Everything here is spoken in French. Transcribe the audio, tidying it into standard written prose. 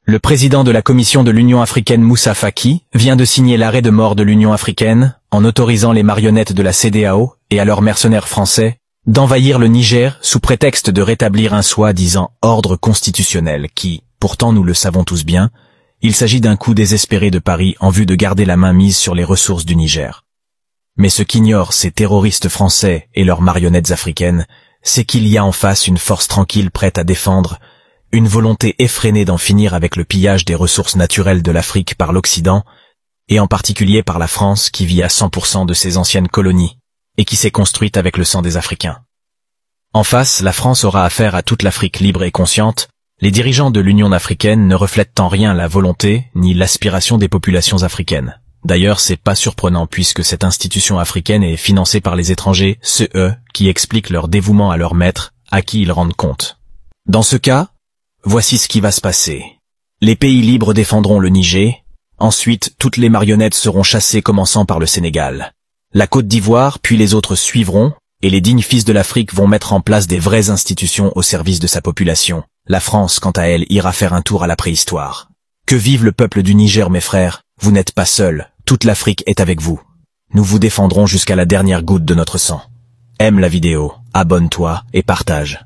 Le président de la Commission de l'Union africaine Moussa Faki vient de signer l'arrêt de mort de l'Union africaine en autorisant les marionnettes de la CEDEAO et à leurs mercenaires français d'envahir le Niger sous prétexte de rétablir un soi-disant ordre constitutionnel qui, pourtant nous le savons tous bien, il s'agit d'un coup désespéré de Paris en vue de garder la main mise sur les ressources du Niger. Mais ce qu'ignorent ces terroristes français et leurs marionnettes africaines, c'est qu'il y a en face une force tranquille prête à défendre, une volonté effrénée d'en finir avec le pillage des ressources naturelles de l'Afrique par l'Occident, et en particulier par la France qui vit à 100% de ses anciennes colonies, et qui s'est construite avec le sang des Africains. En face, la France aura affaire à toute l'Afrique libre et consciente. Les dirigeants de l'Union africaine ne reflètent en rien la volonté ni l'aspiration des populations africaines. D'ailleurs, c'est pas surprenant puisque cette institution africaine est financée par les étrangers, eux qui expliquent leur dévouement à leur maître, à qui ils rendent compte. Dans ce cas, voici ce qui va se passer. Les pays libres défendront le Niger, ensuite toutes les marionnettes seront chassées commençant par le Sénégal. La Côte d'Ivoire, puis les autres suivront, et les dignes fils de l'Afrique vont mettre en place des vraies institutions au service de sa population. La France, quant à elle, ira faire un tour à la préhistoire. Que vive le peuple du Niger, mes frères, vous n'êtes pas seuls, toute l'Afrique est avec vous. Nous vous défendrons jusqu'à la dernière goutte de notre sang. Aime la vidéo, abonne-toi et partage.